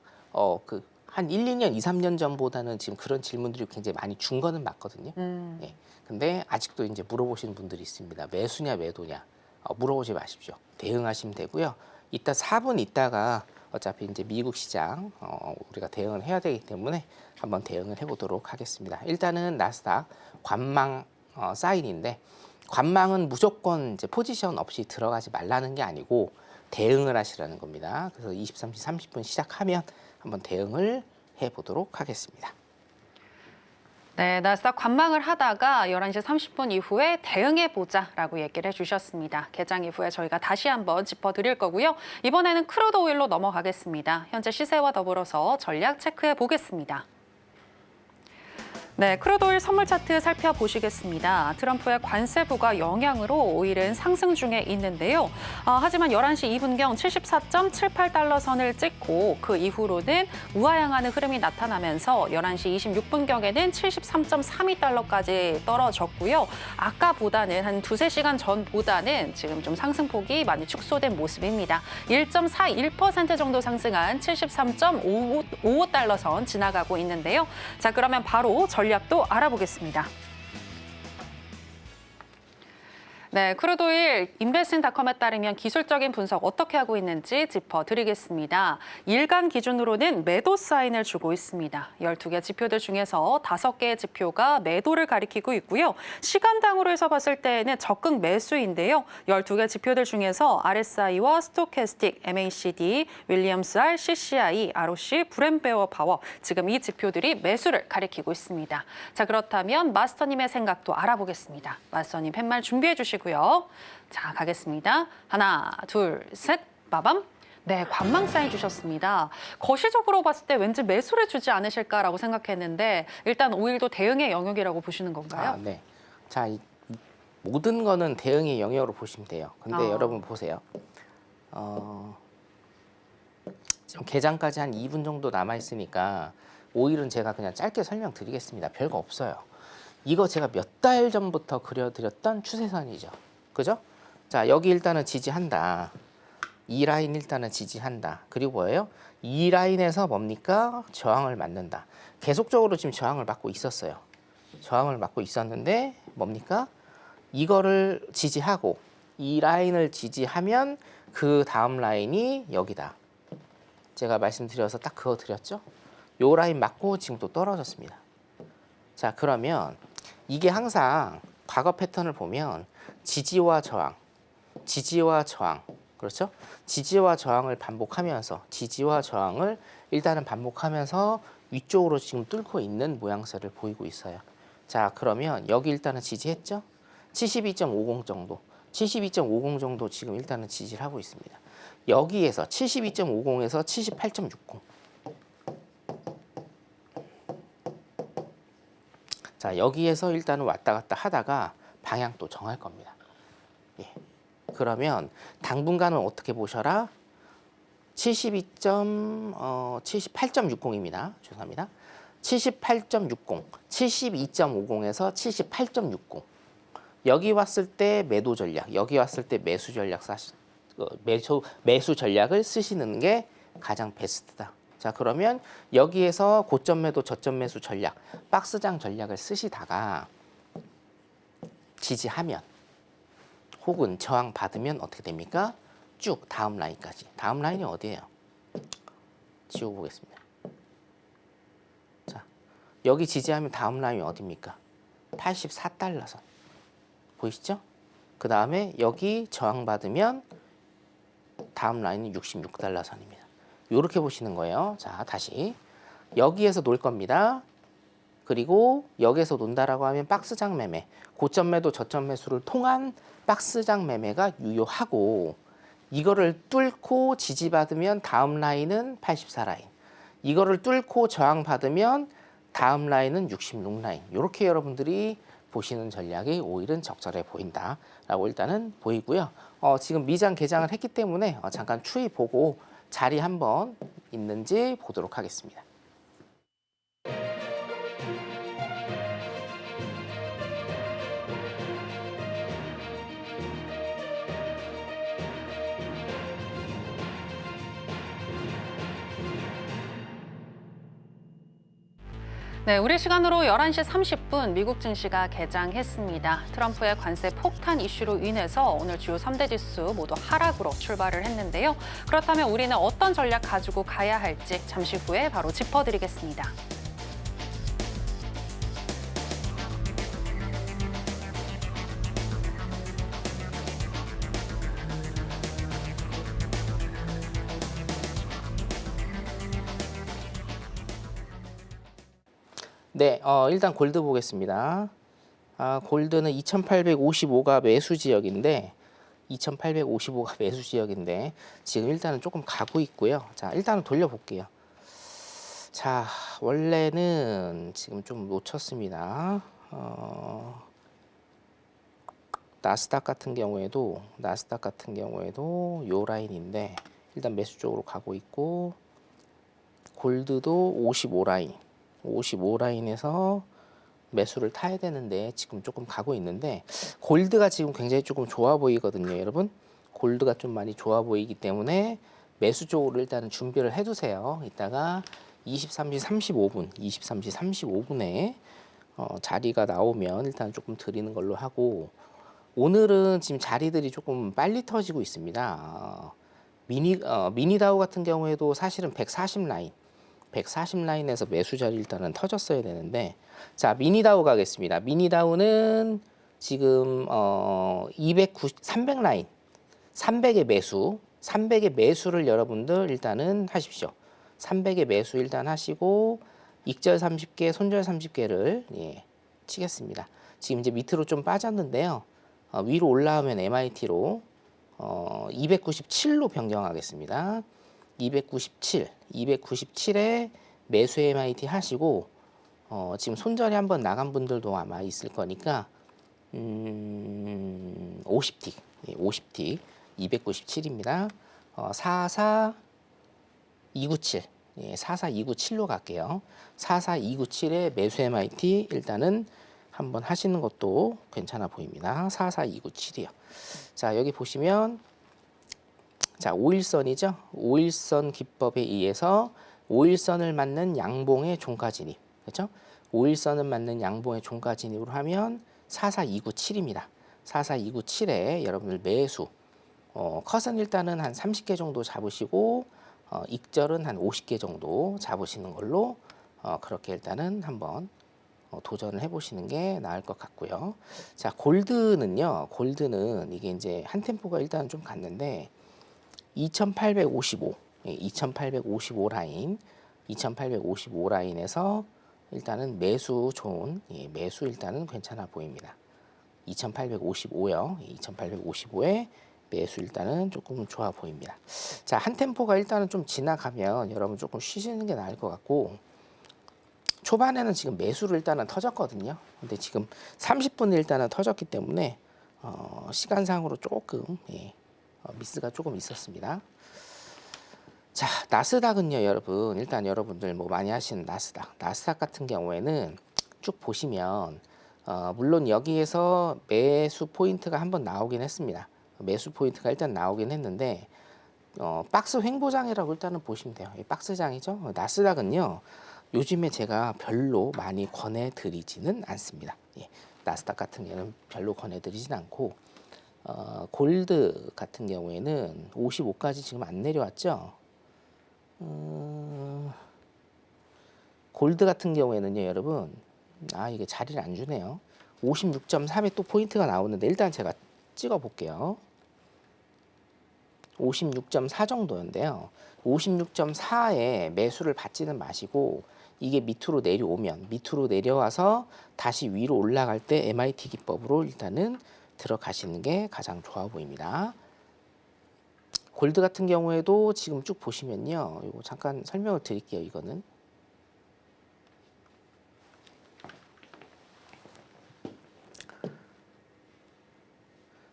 한 1, 2년, 2, 3년 전보다는 지금 그런 질문들이 굉장히 많이 준 거는 맞거든요. 예. 근데 아직도 이제 물어보시는 분들이 있습니다. 매수냐, 매도냐 물어보지 마십시오. 대응하시면 되고요. 이따 4분 있다가 어차피 이제 미국 시장 우리가 대응을 해야 되기 때문에 한번 대응을 해보도록 하겠습니다. 일단은 나스닥 관망 사인인데 관망은 무조건 이제 포지션 없이 들어가지 말라는 게 아니고 대응을 하시라는 겁니다. 그래서 23시 30분 시작하면 한번 대응을 해보도록 하겠습니다. 네, 나스닥 관망을 하다가 11시 30분 이후에 대응해보자라고 얘기를 해주셨습니다. 개장 이후에 저희가 다시 한번 짚어드릴 거고요. 이번에는 크루드 오일로 넘어가겠습니다. 현재 시세와 더불어서 전략 체크해 보겠습니다. 네, 크루드오일 선물 차트 살펴보시겠습니다. 트럼프의 관세 부과 영향으로 오일은 상승 중에 있는데요. 하지만 11시 2분경 74.78달러 선을 찍고 그 이후로는 우하향하는 흐름이 나타나면서 11시 26분경에는 73.32달러까지 떨어졌고요. 아까보다는 한 두세 시간 전보다는 지금 좀 상승폭이 많이 축소된 모습입니다. 1.41% 정도 상승한 73.55달러 선 지나가고 있는데요. 자, 그러면 바로 전략도 알아보겠습니다. 네, 크루드오일 인베스팅닷컴에 따르면 기술적인 분석 어떻게 하고 있는지 짚어드리겠습니다. 일간 기준으로는 매도 사인을 주고 있습니다. 12개 지표들 중에서 5개의 지표가 매도를 가리키고 있고요. 시간당으로 해서 봤을 때에는 적극 매수인데요. 12개 지표들 중에서 RSI와 스토캐스틱, MACD, 윌리엄스R, CCI, ROC, 브랜베어 파워 지금 이 지표들이 매수를 가리키고 있습니다. 자, 그렇다면 마스터님의 생각도 알아보겠습니다. 마스터님 팻말 준비해 주시고요. 자, 가겠습니다. 하나, 둘, 셋, 빠밤. 네, 관망 사인 주셨습니다. 거시적으로 봤을 때 왠지 매수를 주지 않으실까라고 생각했는데 일단 오일도 대응의 영역이라고 보시는 건가요? 네. 자, 모든 거는 대응의 영역으로 보시면 돼요. 근데 여러분 보세요. 지금 개장까지 한 2분 정도 남아 있으니까 오일은 제가 그냥 짧게 설명드리겠습니다. 별거 없어요. 이거 제가 몇 달 전부터 그려드렸던 추세선이죠. 그죠? 자, 여기 일단은 지지한다. 이 라인 일단은 지지한다. 그리고 뭐예요? 이 라인에서 뭡니까? 저항을 맞는다. 계속적으로 지금 저항을 받고 있었어요. 저항을 받고 있었는데 뭡니까? 이거를 지지하고 이 라인을 지지하면 그 다음 라인이 여기다. 제가 말씀드려서 딱 그거 드렸죠? 요 라인 맞고 지금 또 떨어졌습니다. 자, 그러면 이게 항상 과거 패턴을 보면 지지와 저항, 지지와 저항, 그렇죠? 지지와 저항을 반복하면서 지지와 저항을 일단은 반복하면서 위쪽으로 지금 뚫고 있는 모양새를 보이고 있어요. 자, 그러면 여기 일단은 지지했죠? 72.50 정도, 72.50 정도 지금 일단은 지지를 하고 있습니다. 여기에서 72.50에서 78.60. 자, 여기에서 일단은 왔다 갔다 하다가 방향 또 정할 겁니다. 예. 그러면 당분간은 어떻게 보셔라? 78.60입니다. 죄송합니다. 78.60, 72.50에서 78.60. 여기 왔을 때 매도 전략, 여기 왔을 때 매수 전략 매수 전략을 쓰시는 게 가장 베스트다. 자, 그러면 여기에서 고점 매도 저점 매수 전략, 박스장 전략을 쓰시다가 지지하면 혹은 저항 받으면 어떻게 됩니까? 쭉 다음 라인까지. 다음 라인이 어디예요? 지워보겠습니다. 자, 여기 지지하면 다음 라인이 어디입니까? 84달러 선. 보이시죠? 그 다음에 여기 저항 받으면 다음 라인이 66달러 선입니다. 이렇게 보시는 거예요. 자, 다시 여기에서 놀 겁니다. 그리고 여기에서 논다라고 하면 박스장 매매, 고점 매도 저점 매수를 통한 박스장 매매가 유효하고, 이거를 뚫고 지지받으면 다음 라인은 84라인, 이거를 뚫고 저항 받으면 다음 라인은 66라인. 이렇게 여러분들이 보시는 전략이 오일은 적절해 보인다라고 일단은 보이고요. 지금 미장 개장을 했기 때문에 잠깐 추이 보고 자리 한번 있는지 보도록 하겠습니다. 네, 우리 시간으로 11시 30분 미국 증시가 개장했습니다. 트럼프의 관세 폭탄 이슈로 인해서 오늘 주요 3대 지수 모두 하락으로 출발을 했는데요. 그렇다면 우리는 어떤 전략 가지고 가야 할지 잠시 후에 바로 짚어드리겠습니다. 네, 일단 골드 보겠습니다. 골드는 2855가 매수 지역인데, 2855가 매수 지역인데 지금 일단은 조금 가고 있고요. 자, 일단은 돌려볼게요. 자, 원래는 지금 좀 놓쳤습니다. 나스닥 같은 경우에도 요 라인인데 일단 매수 쪽으로 가고 있고, 골드도 55라인, 55라인에서 매수를 타야 되는데 지금 조금 가고 있는데, 골드가 지금 굉장히 조금 좋아 보이거든요, 여러분. 골드가 좀 많이 좋아 보이기 때문에 매수 쪽으로 일단은 준비를 해두세요. 이따가 23시 35분에 자리가 나오면 일단 조금 드리는 걸로 하고, 오늘은 지금 자리들이 조금 빨리 터지고 있습니다. 미니다우 같은 경우에도 사실은 140 라인에서 매수 자리 일단은 터졌어야 되는데, 자, 미니다우 가겠습니다. 미니다우는 지금 300 라인, 300의 매수를 여러분들 일단은 하십시오. 300의 매수 일단 하시고, 익절 30개, 손절 30개를 치겠습니다. 지금 이제 밑으로 좀 빠졌는데요. 위로 올라오면 MIT로 297로 변경하겠습니다. 297에 매수 MIT 하시고, 지금 손절이 한번 나간 분들도 아마 있을 거니까 50틱 297입니다. 44297 44297로 갈게요. 44297에 매수 MIT 일단은 한번 하시는 것도 괜찮아 보입니다. 44297이요. 자, 여기 보시면, 자, 5일선이죠. 5일선 기법에 의해서 5일선을 맞는 양봉의 종가 진입. 그렇죠? 5일선을 맞는 양봉의 종가 진입으로 하면 44297입니다. 44297에 여러분들 매수. 컷은 일단은 한 30개 정도 잡으시고, 익절은 한 50개 정도 잡으시는 걸로 그렇게 일단은 한번 도전을 해보시는 게 나을 것 같고요. 자, 골드는 이게 이제 한 템포가 일단 좀 갔는데 2855 라인, 2855 라인에서 일단은 매수 존, 매수 일단은 괜찮아 보입니다. 2855요. 2855에 매수 일단은 조금 좋아 보입니다. 자, 한 템포가 일단은 좀 지나가면 여러분 조금 쉬시는 게 나을 것 같고, 초반에는 지금 매수를 일단은 터졌거든요. 근데 지금 30분 일단은 터졌기 때문에 시간상으로 조금 미스가 조금 있었습니다. 자, 나스닥은요, 여러분. 일단 여러분들 뭐 많이 하시는 나스닥 같은 경우에는 쭉 보시면 물론 여기에서 매수 포인트가 한번 나오긴 했습니다. 매수 포인트가 일단 나오긴 했는데 박스 횡보장이라고 일단은 보시면 돼요. 이 박스장이죠. 나스닥은요, 요즘에 제가 별로 많이 권해드리지는 않습니다. 나스닥 같은 경우는 별로 권해드리진 않고, 골드 같은 경우에는 55까지 지금 안 내려왔죠. 골드 같은 경우에는요, 여러분, 이게 자리를 안 주네요. 56.3에 또 포인트가 나오는데 일단 제가 찍어 볼게요. 56.4 정도인데요. 56.4에 매수를 받지는 마시고, 이게 밑으로 내려와서 다시 위로 올라갈 때 MIT 기법으로 일단은 들어가시는 게 가장 좋아 보입니다. 골드 같은 경우에도 지금 쭉 보시면요, 이거 잠깐 설명을 드릴게요. 이거는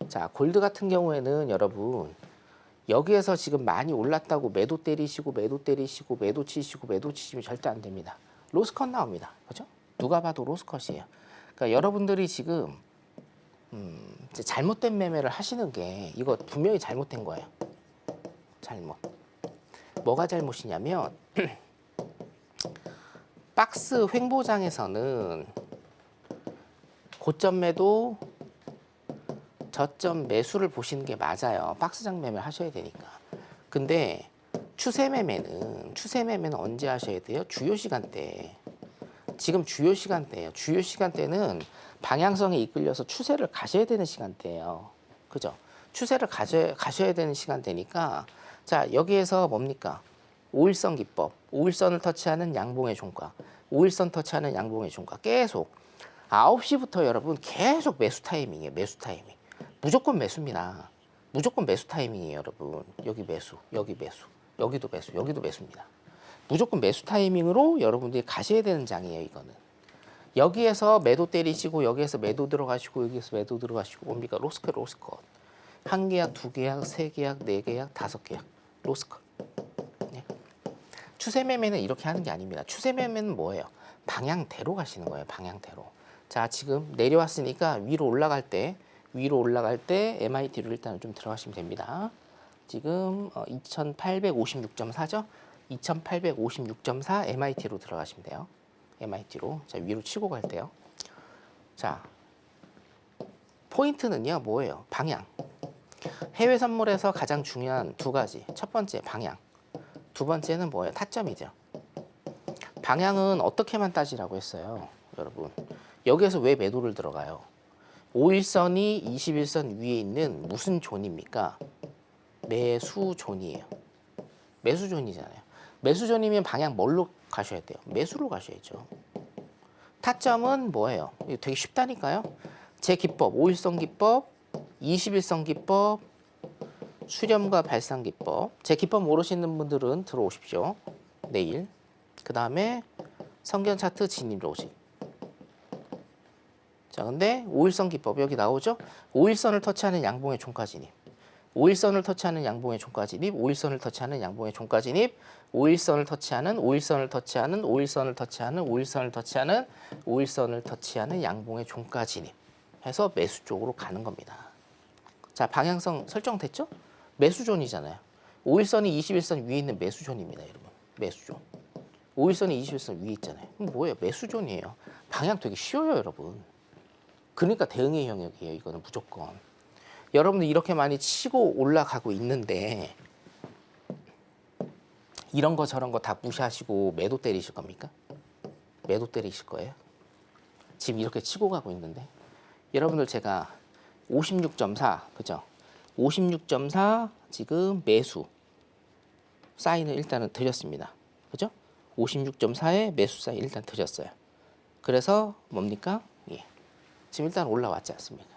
자, 골드 같은 경우에는 여러분 여기에서 지금 많이 올랐다고 매도 때리시고 매도 치시면 절대 안 됩니다. 로스컷 나옵니다. 그죠? 누가 봐도 로스컷이에요. 그러니까 여러분들이 지금 이제 잘못된 매매를 하시는 게, 이거 분명히 잘못된 거예요. 뭐가 잘못이냐면 박스 횡보장에서는 고점 매도, 저점 매수를 보시는 게 맞아요. 박스장 매매 하셔야 되니까. 근데 추세 매매는 언제 하셔야 돼요? 주요 시간대. 지금 주요 시간대예요. 주요 시간대는 방향성에 이끌려서 추세를 가셔야 되는 시간대예요. 그죠? 추세를 가셔야 되는 시간대니까, 자, 여기에서 뭡니까? 5일선 기법. 5일선을 터치하는 양봉의 종가. 5일선 터치하는 양봉의 종가. 계속 9시부터 여러분 계속 매수 타이밍이에요. 매수 타이밍. 무조건 매수입니다. 무조건 매수 타이밍이에요, 여러분. 여기 매수, 여기 매수, 여기도 매수, 여기도 매수입니다. 무조건 매수 타이밍으로 여러분들이 가셔야 되는 장이에요. 이거는. 여기에서 매도 때리시고 여기에서 매도 들어가시고 여기에서 매도 들어가시고 뭡니까? 로스컷 로스컷. 한 계약, 두 계약, 세 계약, 네 계약, 다섯 계약. 로스컷. 네. 추세 매매는 이렇게 하는 게 아닙니다. 추세 매매는 뭐예요? 방향대로 가시는 거예요. 방향대로. 자, 지금 내려왔으니까 위로 올라갈 때 MIT로 일단 좀 들어가시면 됩니다. 지금 2856.4죠? 2856.4 MIT로 들어가시면 돼요. MIT로. 자, 위로 치고 갈 때요. 자, 포인트는요, 뭐예요? 방향. 해외 선물에서 가장 중요한 두 가지. 첫 번째, 방향. 두 번째는 뭐예요? 타점이죠. 방향은 어떻게만 따지라고 했어요, 여러분. 여기에서 왜 매도를 들어가요? 5일선이 21선 위에 있는 무슨 존입니까? 매수존이에요. 매수존이잖아요. 매수존이면 방향 뭘로 가셔야 돼요? 매수로 가셔야죠. 타점은 뭐예요? 이거 되게 쉽다니까요. 제 기법, 5일선 기법, 21선 기법, 수렴과 발상 기법. 제 기법 모르시는 분들은 들어오십시오. 내일. 그 다음에 성견 차트 진입 로직. 자, 근데 5일선 기법 여기 나오죠? 5일선을 터치하는 양봉의 종가 진입. 5일선을 터치하는 양봉의 종가 진입, 5일선을 터치하는 양봉의 종가 진입, 5일선을 터치하는, 5일선을 터치하는, 5일선을 터치하는, 5일선을 터치하는, 5일선을 터치하는 양봉의 종가 진입 해서 매수 쪽으로 가는 겁니다. 자, 방향성 설정됐죠? 매수존이잖아요. 5일선이 21선 위에 있는 매수존입니다, 여러분. 매수존. 5일선이 21선 위에 있잖아요. 그럼 뭐예요? 매수존이에요. 방향 되게 쉬워요, 여러분. 그러니까 대응의 영역이에요, 이거는 무조건. 여러분들 이렇게 많이 치고 올라가고 있는데 이런 거 저런 거 다 무시하시고 매도 때리실 겁니까? 매도 때리실 거예요? 지금 이렇게 치고 가고 있는데 여러분들 제가 56.4 그죠? 56.4 지금 매수 사인을 일단은 드렸습니다. 그죠? 56.4에 매수 사인 일단 드렸어요. 그래서 뭡니까? 예. 지금 일단 올라왔지 않습니까?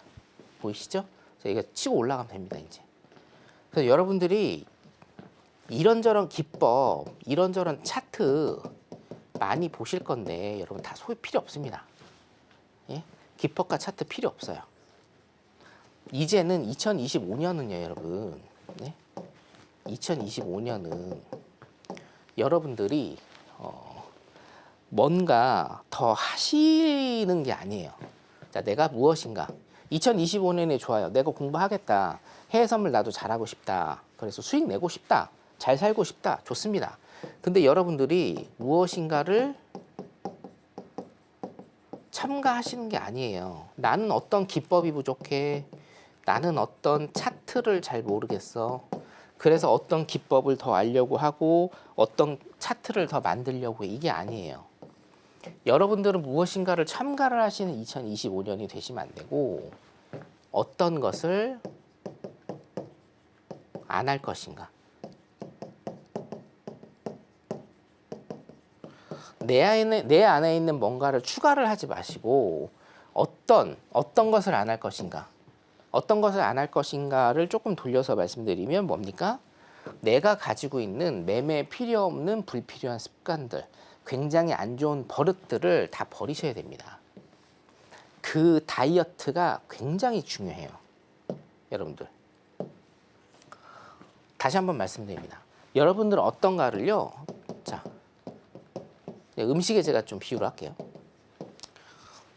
보이시죠? 이거 치고 올라가면 됩니다, 이제. 그래서 여러분들이 이런저런 기법, 이런저런 차트 많이 보실 건데 여러분 다 소위 필요 없습니다. 예? 기법과 차트 필요 없어요. 이제는 2025년은요, 여러분. 네? 2025년은 여러분들이 뭔가 더 하시는 게 아니에요. 자, 내가 무엇인가? 2025년에 좋아요. 내가 공부하겠다. 해외 선물 나도 잘하고 싶다. 그래서 수익 내고 싶다. 잘 살고 싶다. 좋습니다. 근데 여러분들이 무엇인가를 첨가하시는 게 아니에요. 나는 어떤 기법이 부족해. 나는 어떤 차트를 잘 모르겠어. 그래서 어떤 기법을 더 알려고 하고 어떤 차트를 더 만들려고 해. 이게 아니에요. 여러분들은 무엇인가를 첨가를 하시는 2025년이 되시면 안 되고 어떤 것을 안 할 것인가. 내 안에 있는 뭔가를 추가를 하지 마시고 어떤 것을 안 할 것인가. 어떤 것을 안 할 것인가를 조금 돌려서 말씀드리면 뭡니까? 내가 가지고 있는 매매에 필요 없는 불필요한 습관들, 굉장히 안 좋은 버릇들을 다 버리셔야 됩니다. 그 다이어트가 굉장히 중요해요. 여러분들. 다시 한번 말씀드립니다. 여러분들은 어떤가를요. 자, 음식에 제가 좀 비유를 할게요.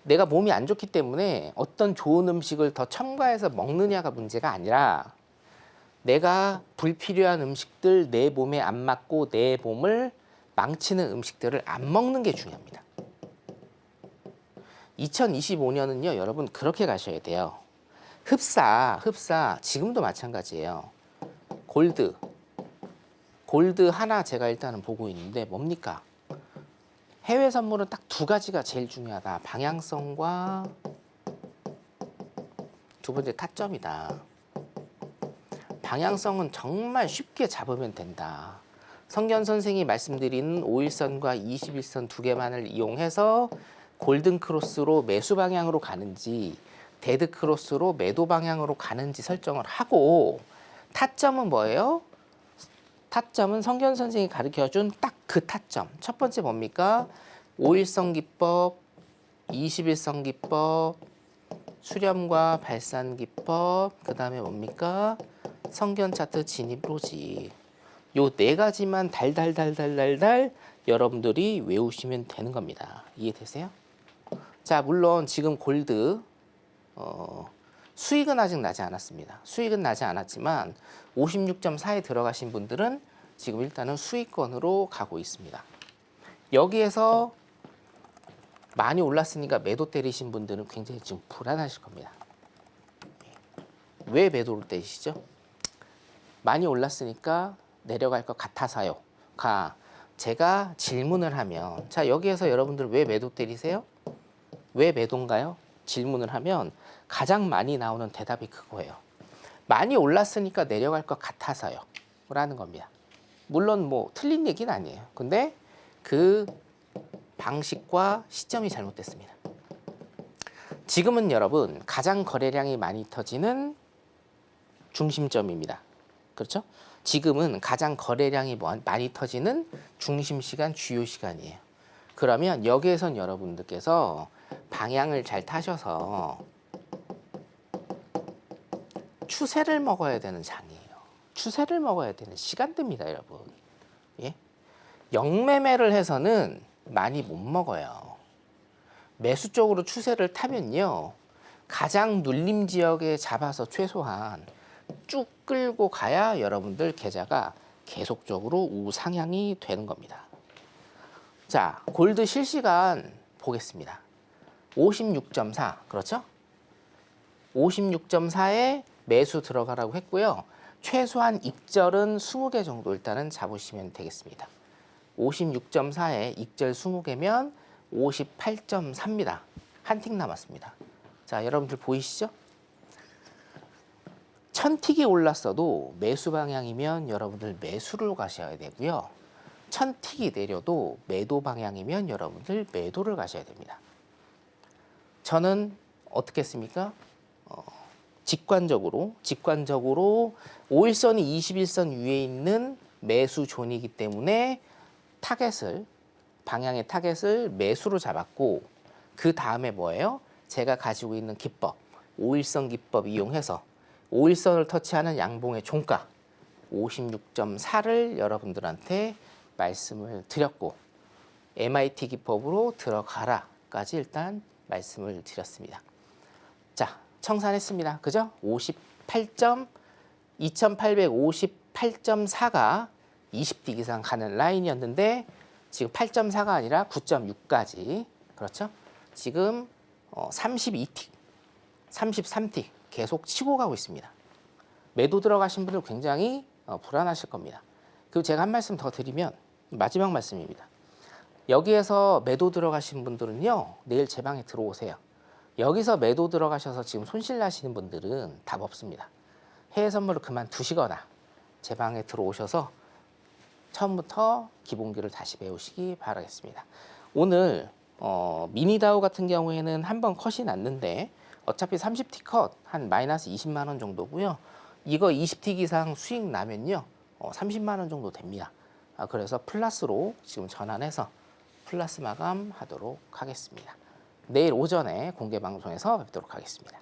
내가 몸이 안 좋기 때문에 어떤 좋은 음식을 더 첨가해서 먹느냐가 문제가 아니라 내가 불필요한 음식들 내 몸에 안 맞고 내 몸을 망치는 음식들을 안 먹는 게 중요합니다. 2025년은요, 여러분 그렇게 가셔야 돼요. 흡사 지금도 마찬가지예요. 골드 하나 제가 일단은 보고 있는데 뭡니까? 해외 선물은 딱 두 가지가 제일 중요하다. 방향성과 두 번째 타점이다. 방향성은 정말 쉽게 잡으면 된다. 성견 선생이 말씀드린 5일선과 21선 두 개만을 이용해서 골든 크로스로 매수 방향으로 가는지 데드 크로스로 매도 방향으로 가는지 설정을 하고 타점은 뭐예요? 타점은 성견 선생이 가르쳐준 딱 그 타점. 첫 번째 뭡니까? 5일선 기법, 21선 기법, 수렴과 발산 기법, 그 다음에 뭡니까? 성견 차트 진입 로직. 요 네 가지만 달달달달달달 여러분들이 외우시면 되는 겁니다. 이해되세요? 자, 물론 지금 골드 수익은 아직 나지 않았습니다. 수익은 나지 않았지만 56.4에 들어가신 분들은 지금 일단은 수익권으로 가고 있습니다. 여기에서 많이 올랐으니까 매도 때리신 분들은 굉장히 지금 불안하실 겁니다. 왜 매도를 때리시죠? 많이 올랐으니까 내려갈 것 같아서요. 제가 질문을 하면, 자, 여기에서 여러분들 왜 매도 때리세요? 왜 매도인가요? 질문을 하면 가장 많이 나오는 대답이 그거예요. 많이 올랐으니까 내려갈 것 같아서요. 라는 겁니다. 물론 뭐 틀린 얘기는 아니에요. 근데 그 방식과 시점이 잘못됐습니다. 지금은 여러분 가장 거래량이 많이 터지는 중심점입니다. 그렇죠? 지금은 가장 거래량이 많이 터지는 중심 시간, 주요 시간이에요. 그러면 여기에선 여러분들께서 방향을 잘 타셔서 추세를 먹어야 되는 장이에요. 추세를 먹어야 되는 시간대입니다, 여러분. 예? 영매매를 해서는 많이 못 먹어요. 매수 쪽으로 추세를 타면요, 가장 눌림 지역에 잡아서 최소한 쭉 끌고 가야 여러분들 계좌가 계속적으로 우상향이 되는 겁니다. 자, 골드 실시간 보겠습니다. 56.4, 그렇죠? 56.4에 매수 들어가라고 했고요. 최소한 익절은 20개 정도 일단은 잡으시면 되겠습니다. 56.4에 익절 20개면 58.4입니다. 한 틱 남았습니다. 자, 여러분들 보이시죠? 1000틱이 올랐어도 매수 방향이면 여러분들 매수를 가셔야 되고요. 1000틱이 내려도 매도 방향이면 여러분들 매도를 가셔야 됩니다. 저는 어떻게 했습니까? 직관적으로 5일선이 21선 위에 있는 매수 존이기 때문에 방향의 타겟을 매수로 잡았고, 그 다음에 뭐예요? 제가 가지고 있는 기법, 5일선 기법 이용해서 5일선을 터치하는 양봉의 종가 56.4를 여러분들한테 말씀을 드렸고, MIT 기법으로 들어가라까지 일단 말씀을 드렸습니다. 자, 청산했습니다. 그죠? 28.4가 20틱 이상 가는 라인이었는데 지금 8.4가 아니라 9.6까지, 그렇죠? 지금 32틱, 33틱 계속 치고 가고 있습니다. 매도 들어가신 분들 굉장히 불안하실 겁니다. 그리고 제가 한 말씀 더 드리면 마지막 말씀입니다. 여기에서 매도 들어가신 분들은요, 내일 제 방에 들어오세요. 여기서 매도 들어가셔서 지금 손실 나시는 분들은 답 없습니다. 해외 선물을 그만두시거나 제 방에 들어오셔서 처음부터 기본기를 다시 배우시기 바라겠습니다. 오늘 미니다우 같은 경우에는 한번 컷이 났는데 어차피 30틱 컷 한 마이너스 20만 원 정도고요. 이거 20틱 이상 수익 나면요 30만 원 정도 됩니다. 그래서 플러스로 지금 전환해서 플러스 마감하도록 하겠습니다. 내일 오전에 공개 방송에서 뵙도록 하겠습니다.